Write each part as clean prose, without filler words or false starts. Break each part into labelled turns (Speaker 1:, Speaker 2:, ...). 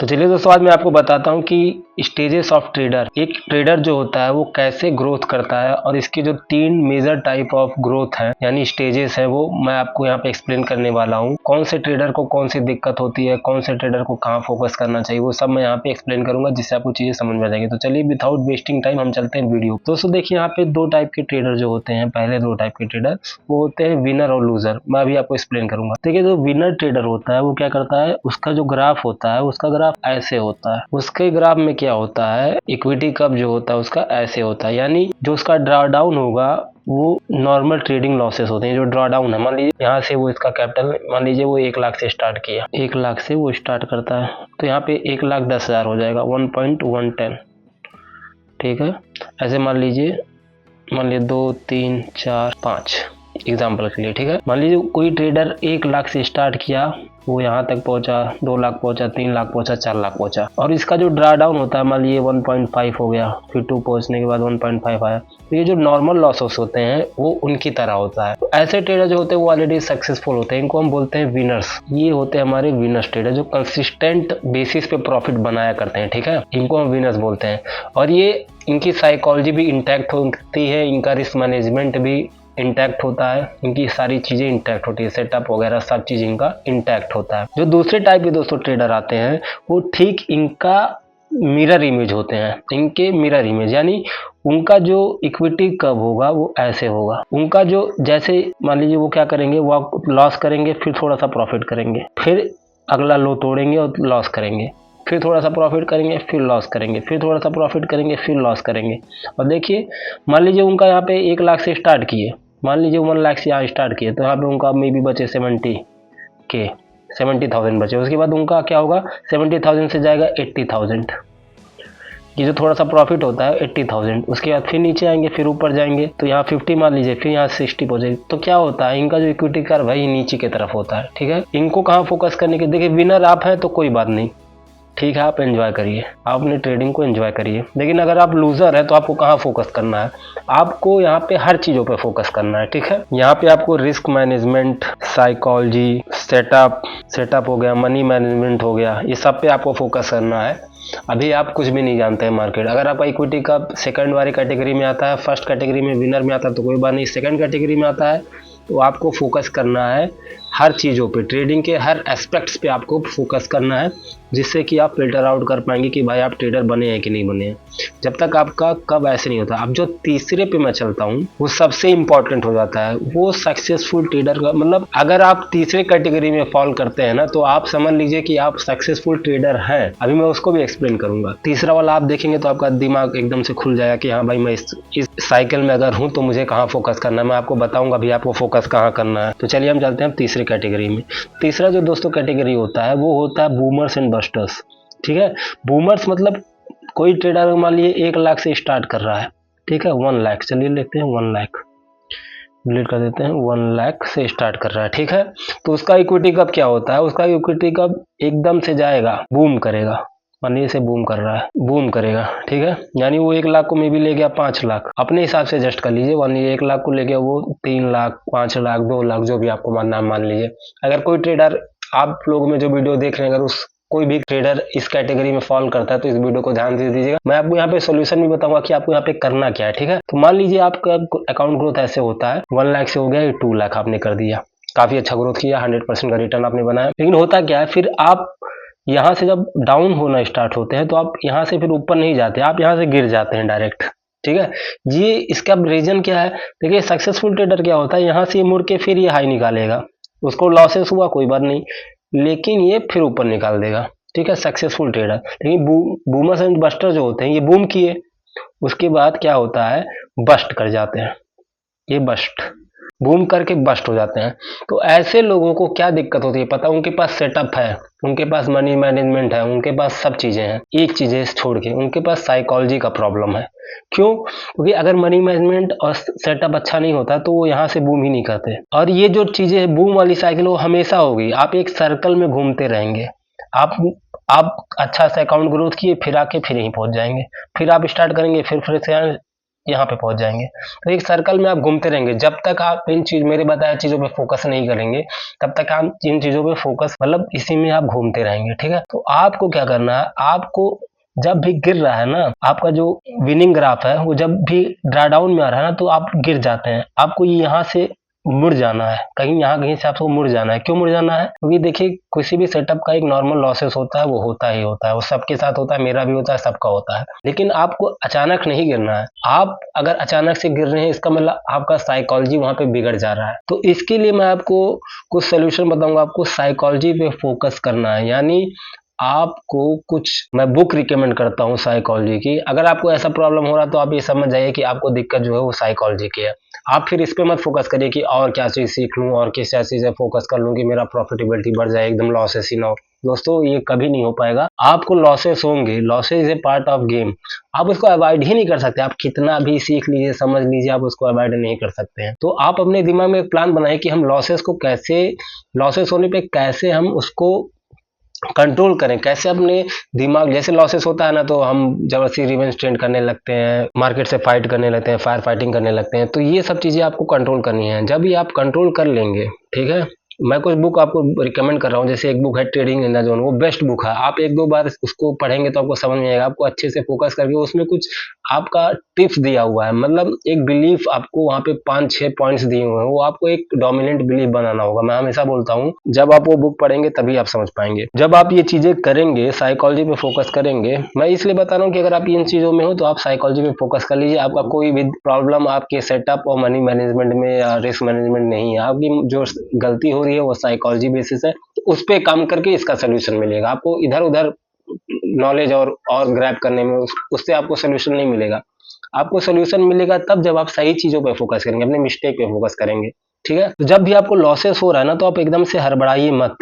Speaker 1: तो चलिए दोस्तों, आज मैं आपको बताता हूँ कि स्टेजेस ऑफ ट्रेडर, एक ट्रेडर जो होता है वो कैसे ग्रोथ करता है और इसके जो 3 मेजर टाइप ऑफ ग्रोथ है यानी स्टेजेस है वो मैं आपको यहाँ पे एक्सप्लेन करने वाला हूँ। कौन से ट्रेडर को कौन सी दिक्कत होती है, कौन से ट्रेडर को कहाँ फोकस करना चाहिए, वो सब मैं यहाँ पे एक्सप्लेन करूंगा जिससे आपको चीजें समझ में आ जाएंगी। तो चलिए विदाउट वेस्टिंग टाइम हम चलते हैं वीडियो। दोस्तों देखिए, यहाँ पे 2 टाइप के ट्रेडर जो होते हैं, पहले 2 टाइप के ट्रेडर वो होते हैं विनर और लूजर। मैं अभी आपको एक्सप्लेन करूंगा। देखिए, जो विनर ट्रेडर होता है वो क्या करता है, उसका जो ग्राफ होता है उसका ग्राफ ऐसे होता है। उसके ग्राफ में क्या होता है, इक्विटी कब जो होता है उसका ऐसे होता है, यानी जो उसका ड्रॉ डाउन होगा वो नॉर्मल ट्रेडिंग लॉसेस होते हैं। जो ड्रॉ डाउन है, मान लीजिए यहाँ से वो इसका कैपिटल, मान लीजिए वो 1 लाख से स्टार्ट किया, 1 लाख से वो स्टार्ट करता है तो यहाँ पे 1,10,000 हो जाएगा, 1.110। ठीक है, ऐसे मान लीजिए 2 3 4 5 एग्जाम्पल के लिए। ठीक है, मान लीजिए कोई ट्रेडर 1 लाख से स्टार्ट किया, वो यहाँ तक पहुंचा, 2 लाख पहुंचा, 3 लाख पहुंचा, 4 लाख पहुंचा, और इसका जो ड्रा डाउन होता है मान लीजिए 1.5 हो गया, फिर 2 पहुंचने के बाद 1.5 आया। तो ये जो नॉर्मल लॉसेस होते हैं वो उनकी तरह होता है। तो ऐसे ट्रेडर जो होते हैं वो ऑलरेडी सक्सेसफुल होते हैं, इनको हम बोलते हैं विनर्स। ये होते हैं हमारे विनर्स ट्रेडर जो कंसिस्टेंट बेसिस पे प्रॉफिट बनाया करते हैं। ठीक है, इनको हम विनर्स बोलते हैं। और ये इनकी साइकोलॉजी भी इंटैक्ट होती है, इनका रिस्क मैनेजमेंट भी इंटैक्ट होता है, इनकी सारी चीजें इंटैक्ट होती है, सेटअप वगैरह सब चीज इनका इंटैक्ट होता है। जो दूसरे टाइप के दोस्तों ट्रेडर आते हैं वो ठीक इनका मिरर इमेज होते हैं, इनके मिरर इमेज, यानी उनका जो इक्विटी कब होगा वो ऐसे होगा। उनका जो, जैसे मान लीजिए वो क्या करेंगे, वो लॉस करेंगे, फिर थोड़ा सा प्रॉफिट करेंगे, फिर अगला लो तोड़ेंगे और लॉस करेंगे, फिर थोड़ा सा प्रॉफिट करेंगे, फिर लॉस करेंगे, फिर थोड़ा सा प्रॉफिट करेंगे, फिर लॉस करेंगे। और देखिए, मान लीजिए उनका यहाँ पे 1 लाख से स्टार्ट किए, मान लीजिए 1 लाख से यहाँ स्टार्ट किए, तो यहाँ पे उनका मे बी बचे 70,000 बचे। उसके बाद उनका क्या होगा, 70,000 से जाएगा 80,000, ये जो थोड़ा सा प्रॉफिट होता है 80,000। उसके बाद फिर नीचे आएंगे, फिर ऊपर जाएंगे, तो यहाँ 50 मान लीजिए, फिर यहाँ 60 पहुंचेगी। तो क्या होता है, इनका जो इक्विटी कर्व है ये नीचे की तरफ होता है। ठीक है, इनको कहाँ फोकस करने के, देखिए विनर आप हैं तो कोई बात नहीं, ठीक है, आप एंजॉय करिए, आप अपने ट्रेडिंग को एंजॉय करिए। लेकिन अगर आप लूजर है तो आपको कहाँ फोकस करना है, आपको यहाँ पे हर चीजों पे फोकस करना है। ठीक है, यहाँ पे आपको रिस्क मैनेजमेंट, साइकोलॉजी, सेटअप हो गया, मनी मैनेजमेंट हो गया, ये सब पे आपको फोकस करना है। अभी आप कुछ भी नहीं जानते हैं मार्केट। अगर आपका इक्विटी का सेकंड वाली कैटेगरी में आता है, फर्स्ट कैटेगरी में विनर में आता है तो कोई बात नहीं, सेकंड कैटेगरी में आता है तो आपको फोकस करना है हर चीज़ों पे, ट्रेडिंग के हर एस्पेक्ट्स पे आपको फोकस करना है, जिससे कि आप फिल्टर आउट कर पाएंगे कि भाई आप ट्रेडर बने हैं कि नहीं बने हैं। जब तक आपका कब ऐसे नहीं होता। अब जो तीसरे पे मैं चलता हूँ वो सबसे इंपॉर्टेंट हो जाता है, वो सक्सेसफुल ट्रेडर का मतलब, अगर आप तीसरे कैटेगरी में फॉल करते हैं ना तो आप समझ लीजिए कि आप सक्सेसफुल ट्रेडर हैं। अभी मैं उसको भी एक्सप्लेन करूंगा। तीसरा वाला आप देखेंगे तो आपका दिमाग एकदम से खुल जाएगा कि हाँ भाई, मैं इस साइकिल में अगर हूँ तो मुझे कहाँ फोकस करना है। मैं आपको बताऊंगा भी आपको फोकस कहाँ करना है। तो चलिए हम चलते हैं तीसरे कैटेगरी में। तीसरा जो दोस्तों कैटेगरी होता है वो होता है बूमर्स एंड बस्टर्स। ठीक है, बूमर्स मतलब कोई ट्रेडर मान लीजिए 1 लाख से स्टार्ट कर रहा है, ठीक है, 1 लाख, चलिए लेते हैं 1 लाख, डिलीट कर देते हैं, 1 लाख से स्टार्ट कर रहा है। ठीक है, तो उसका इक्विटी कब क्या होता है, उसका इक्विटी कब एकदम से जाएगा, बूम करेगा, मान से बूम कर रहा है, बूम करेगा। ठीक है, यानी वो 1 लाख को मे भी ले गया 5 लाख, अपने हिसाब से एडजस्ट कर लीजिए। मान लीजिए 1 लाख को ले गया वो 3 लाख, 5 लाख, 2 लाख, जो भी आपको मानना है मान लीजिए। अगर कोई ट्रेडर, आप लोग में जो वीडियो देख रहे हैं, अगर उस कोई भी ट्रेडर इस कैटेगरी में फॉल करता है तो इस वीडियो को ध्यान से दीजिएगा। मैं आपको यहाँ पे सॉल्यूशन भी बताऊंगा कि आपको यहाँ पे करना क्या है। ठीक है, तो मान लीजिए आपका अकाउंट ग्रोथ ऐसे होता है, 1 लाख से हो गया 2 लाख आपने कर दिया, काफी अच्छा ग्रोथ किया, 100% का रिटर्न आपने बनाया। लेकिन होता क्या है, फिर आप यहाँ से जब डाउन होना स्टार्ट होते हैं तो आप यहाँ से फिर ऊपर नहीं जाते, आप यहाँ से गिर जाते हैं डायरेक्ट। ठीक है, ये इसका रीजन क्या है, देखिए सक्सेसफुल ट्रेडर क्या होता है, यहाँ से मुड़ के फिर ये हाई निकालेगा, उसको लॉसेस हुआ कोई बात नहीं, लेकिन ये फिर ऊपर निकाल देगा। ठीक है, सक्सेसफुल ट्रेडर। लेकिन बूमर्स एंड बस्टर जो होते हैं, ये बूम किए, उसके बाद क्या होता है, बस्ट कर जाते हैं, ये बस्ट, बूम करके बस्ट हो जाते हैं। तो ऐसे लोगों को क्या दिक्कत होती है पता, उनके पास सेटअप है, उनके पास मनी मैनेजमेंट है, उनके पास सब चीजें हैं, एक चीज है छोड़ के, उनके पास साइकोलॉजी का प्रॉब्लम है। क्यों, क्योंकि अगर मनी मैनेजमेंट और सेटअप अच्छा नहीं होता तो वो यहाँ से बूम ही नहीं करते। और ये जो चीजें है, बूम वाली साइकिल, वो हमेशा होगी, आप एक सर्कल में घूमते रहेंगे। आप अच्छा सा अकाउंट ग्रोथ किए, फिर आके फिर यहीं पहुंच जाएंगे, फिर आप स्टार्ट करेंगे, फिर से यहाँ पे पहुंच जाएंगे। तो एक सर्कल में आप घूमते रहेंगे जब तक आप इन चीज मेरे बताए चीजों पे फोकस नहीं करेंगे, तब तक आप इन चीजों पे फोकस मतलब इसी में आप घूमते रहेंगे। ठीक है, तो आपको क्या करना है, आपको जब भी गिर रहा है ना, आपका जो विनिंग ग्राफ है वो जब भी ड्रा डाउन में आ रहा है ना, तो आप गिर जाते हैं, आपको यहाँ से मुड़ जाना है, कहीं यहाँ कहीं से आपको मुड़ जाना है। क्यों मुड़ जाना है? क्योंकि देखिए किसी भी सेटअप का एक नॉर्मल लॉसेस होता है, वो होता ही होता है, वो सबके साथ होता है, मेरा भी होता है, सबका होता है। लेकिन आपको अचानक नहीं गिरना है। आप अगर अचानक से गिर रहे हैं, इसका मतलब आपका साइकोलॉजी वहां पे बिगड़ जा रहा है। तो इसके लिए मैं आपको कुछ सोल्यूशन बताऊंगा। आपको साइकोलॉजी पे फोकस करना है, यानी आपको कुछ मैं बुक रिकमेंड करता हूँ साइकोलॉजी की। अगर आपको ऐसा प्रॉब्लम हो रहा है तो आप ये समझ जाइए कि आपको दिक्कत जो है वो साइकोलॉजी की है। आप फिर इस पे मत फोकस करिए कि और क्या चीज सीख लूं और किस चीजें फोकस कर लूं कि मेरा प्रॉफिटेबिलिटी बढ़ जाए, एकदम लॉसेस ही ना हो। दोस्तों ये कभी नहीं हो पाएगा। आपको लॉसेस होंगे, losses is a part of game, आप उसको अवॉइड ही नहीं कर सकते। आप कितना भी सीख लीजिए, समझ लीजिए, आप उसको अवॉइड नहीं कर सकते हैं। तो आप अपने दिमाग में एक प्लान बनाए कि हम लॉसेस को कैसे, लॉसेस होने पे कैसे हम उसको कंट्रोल करें, कैसे अपने दिमाग, जैसे लॉसेस होता है ना तो हम जबरदस्ती रिवेंज ट्रेंड करने लगते हैं, मार्केट से फाइट करने लगते हैं, फायर फाइटिंग करने लगते हैं। तो ये सब चीजें आपको कंट्रोल करनी है। जब ये आप कंट्रोल कर लेंगे, ठीक है, मैं कुछ बुक आपको रिकमेंड कर रहा हूँ। जैसे एक बुक है ट्रेडिंग इन द जोन, वो बेस्ट बुक है। आप एक दो बार उसको पढ़ेंगे तो आपको समझ में आएगा। आपको अच्छे से फोकस करके उसमें कुछ आपका टिप्स दिया हुआ है, मतलब एक बिलीफ आपको वहाँ पे 5-6 पॉइंट्स दिए हुए हैं, वो आपको एक डोमिनेंट बिलीफ बनाना होगा। मैं हमेशा बोलता हूँ जब आप वो बुक पढ़ेंगे तभी आप समझ पाएंगे। जब आप ये चीजें करेंगे, साइकोलॉजी पे फोकस करेंगे, मैं इसलिए बता रहा हूँ कि अगर आप इन चीजों में हो तो आप साइकोलॉजी पे फोकस कर लीजिए। आपका कोई भी प्रॉब्लम आपके सेटअप और मनी मैनेजमेंट में या रिस्क मैनेजमेंट नहीं है, आपकी जो गलती हो रही है वो साइकोलॉजी बेसिस है। तो उस पर काम करके इसका सोल्यूशन मिलेगा। आपको इधर उधर नॉलेज और ग्रैब करने में उससे आपको सोल्यूशन नहीं मिलेगा। आपको सोल्यूशन मिलेगा तब जब आप सही चीजों पे फोकस करेंगे, अपने मिस्टेक पे फोकस करेंगे। ठीक है, तो जब भी आपको लॉसेस हो रहा है ना, तो आप एकदम से हड़बड़ाइए मत,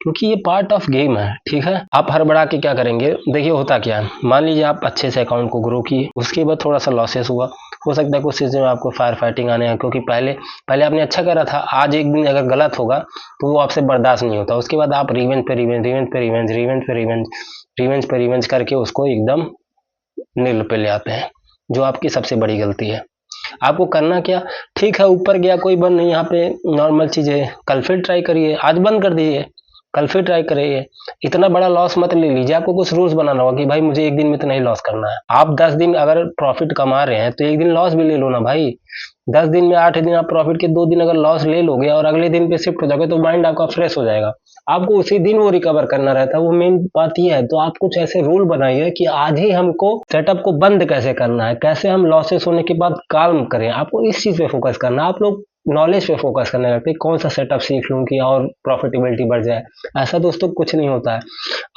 Speaker 1: क्योंकि ये पार्ट ऑफ गेम है। ठीक है, आप हड़बड़ा के क्या करेंगे, देखिए होता क्या है, मान लीजिए आप अच्छे से अकाउंट को ग्रो किए, उसके बाद थोड़ा सा लॉसेस हुआ, हो सकता है कुछ चीज़ों में आपको फायर फाइटिंग आने हैं, क्योंकि पहले पहले आपने अच्छा करा था, आज एक दिन अगर गलत होगा तो वो आपसे बर्दाश्त नहीं होता। उसके बाद आप रिवेंज पे रिवेंज, रिवेंज पे रिवेंज, रिवेंज पे रिवेंज, रिवेंज पे रिवेंज करके उसको एकदम नील पे ले आते हैं, जो आपकी सबसे बड़ी गलती है। आपको करना क्या, ठीक है ऊपर गया कोई बंद नहीं, यहाँ पे नॉर्मल चीज है, कल फिर ट्राई करिए, आज बंद कर दीजिए, कल फिर ट्राई करिए। इतना बड़ा लॉस मत ले लीजिए। आपको कुछ रूल्स बनाना होगा कि भाई मुझे एक दिन में इतना ही लॉस करना है। आप 10 दिन अगर प्रॉफिट कमा रहे हैं तो एक दिन लॉस भी ले लो ना भाई। 10 दिन में 8 दिन आप प्रॉफिट के, 2 दिन अगर लॉस ले लोगे और अगले दिन पे शिफ्ट हो जाओगे तो माइंड आपका फ्रेश हो जाएगा। आपको उसी दिन वो रिकवर करना रहता है, वो मेन बात ये है। तो आप कुछ ऐसे रूल बनाइए कि आज ही हमको सेटअप को बंद कैसे करना है, कैसे हम लॉसेस होने के बाद काल्म करें। आपको इस चीज पे फोकस करना है। आप लोग नॉलेज पे फोकस करने लगते हैं, कौन सा सेटअप सीख लूं कि और प्रॉफिटेबिलिटी बढ़ जाए। ऐसा दोस्तों कुछ नहीं होता है।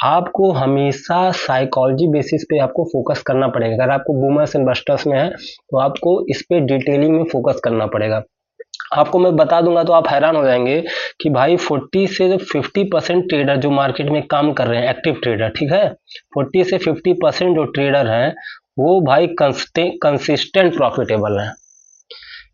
Speaker 1: आपको हमेशा साइकोलॉजी बेसिस पे आपको फोकस करना पड़ेगा। अगर आपको बूमर्स एंड बस्टर्स में है तो आपको इस पे डिटेलिंग में फोकस करना पड़ेगा। आपको मैं बता दूंगा तो आप हैरान हो जाएंगे कि भाई 40 से 50% ट्रेडर जो मार्केट में काम कर रहे हैं, एक्टिव ट्रेडर, ठीक है, 40 से 50% जो ट्रेडर हैं वो भाई कंसिस्टेंट प्रॉफिटेबल हैं।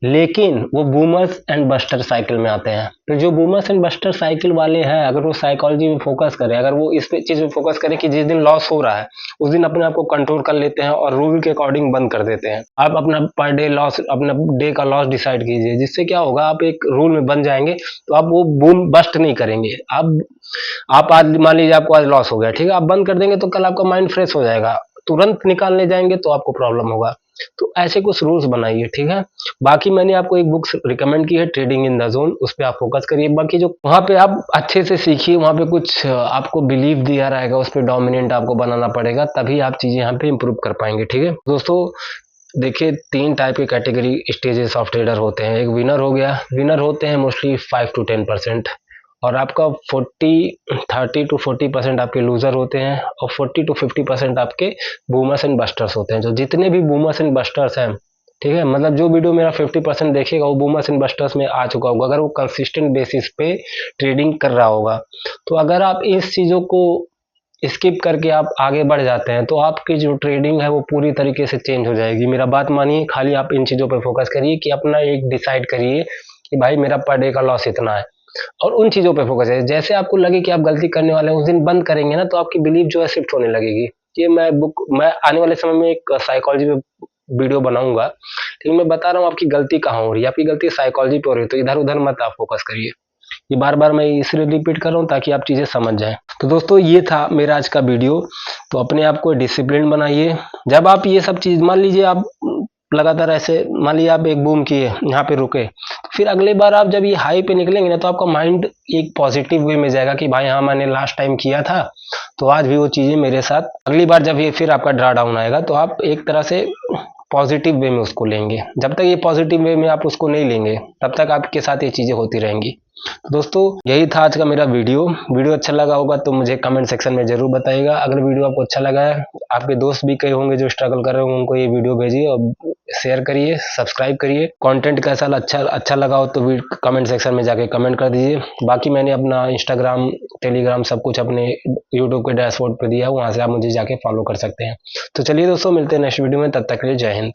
Speaker 1: लेकिन वो बूमर्स एंड बस्टर साइकिल में आते हैं। तो जो बूमर्स एंड बस्टर साइकिल वाले हैं, अगर वो साइकोलॉजी में फोकस करें, अगर वो इस पे चीज में फोकस करें कि जिस दिन लॉस हो रहा है उस दिन अपने आप को कंट्रोल कर लेते हैं और रूल के अकॉर्डिंग बंद कर देते हैं। आप अपना पर डे लॉस, अपना डे का लॉस डिसाइड कीजिए, जिससे क्या होगा, आप एक रूल में बन जाएंगे। तो आप वो बूम बस्ट नहीं करेंगे। आप आज मान लीजिए आपको आज लॉस हो गया, ठीक है, आप बंद कर देंगे तो कल आपका माइंड फ्रेश हो जाएगा। तुरंत निकालने जाएंगे तो आपको प्रॉब्लम होगा। तो ऐसे कुछ रूल्स बनाइए, ठीक है। बाकी मैंने आपको एक बुक रिकमेंड की है, ट्रेडिंग इन द जोन, उस पर आप फोकस करिए। बाकी जो वहां पे आप अच्छे से सीखिए, वहां पे कुछ आपको बिलीव दिया रहेगा, उस पर डोमिनेंट आपको बनाना पड़ेगा, तभी आप चीजें यहाँ पे इंप्रूव कर पाएंगे। ठीक है दोस्तों, देखिए 3 टाइप के कैटेगरी स्टेजेस ऑफ ट्रेडर होते हैं। एक विनर हो गया, विनर होते हैं मोस्टली 5 to 10%, और आपका 30 to 40% आपके लूजर होते हैं, और 40 to 50% आपके बूमर्स एंड बस्टर्स होते हैं। जो जितने भी बूमर्स एंड बस्टर्स हैं, ठीक है, मतलब जो वीडियो मेरा 50% देखेगा वो बूमर्स एंड बस्टर्स में आ चुका होगा, अगर वो कंसिस्टेंट बेसिस पे ट्रेडिंग कर रहा होगा। तो अगर आप इस चीजों को स्किप करके आप आगे बढ़ जाते हैं तो आपकी जो ट्रेडिंग है वो पूरी तरीके से चेंज हो जाएगी। मेरा बात मानिए, खाली आप इन चीजों पे फोकस करिए कि अपना एक डिसाइड करिए कि भाई मेरा पर डे का लॉस इतना है, और उन चीजों पे फोकस है। जैसे आपको लगे कि आप गलती करने वाले हैं, उस दिन बंद करेंगे ना, तो आपकी बिलीफ जो है शिफ्ट होने लगेगी। ये मैं आने वाले समय में एक साइकोलॉजी पे वीडियो बनाऊंगा, लेकिन मैं बता रहा हूँ आपकी गलती कहाँ हो रही है। आपकी गलती साइकोलॉजी पे हो रही है, तो इधर उधर मत आप फोकस करिए। ये बार बार मैं इसलिए रिपीट कर रहा हूँ ताकि आप चीज़ें समझ जाएं। तो दोस्तों ये था मेरा आज का वीडियो। तो अपने आप को डिसिप्लिन बनाइए। जब आप ये सब चीज़, मान लीजिए आप लगातार ऐसे, मान लीजिए आप एक बूम किए, यहाँ पे रुके, तो फिर अगली बार आप जब ये हाई पे निकलेंगे ना, तो आपका माइंड एक पॉजिटिव वे में जाएगा कि भाई हाँ मैंने लास्ट टाइम किया था, तो आज भी वो चीज़ें मेरे साथ, अगली बार जब ये फिर आपका ड्रा डाउन आएगा तो आप एक तरह से पॉजिटिव वे में उसको लेंगे। जब तक ये पॉजिटिव वे में आप उसको नहीं लेंगे, तब तक आपके साथ ये चीज़ें होती रहेंगी। तो दोस्तों यही था आज का मेरा वीडियो अच्छा लगा होगा तो मुझे कमेंट सेक्शन में जरूर बताइएगा। अगर वीडियो आपको अच्छा लगा है, आपके दोस्त भी कई होंगे जो स्ट्रगल कर रहे होंगे, उनको ये वीडियो भेजिए और शेयर करिए, सब्सक्राइब करिए। कंटेंट कैसा अच्छा लगा हो तो कमेंट सेक्शन में जाके कमेंट कर दीजिए। बाकी मैंने अपना इंस्टाग्राम, टेलीग्राम सब कुछ अपने यूट्यूब के डैशबोर्ड पे दिया है, वहाँ से आप मुझे जाके फॉलो कर सकते हैं। तो चलिए दोस्तों, मिलते हैं नेक्स्ट वीडियो में, तब तक के लिए जय हिंद।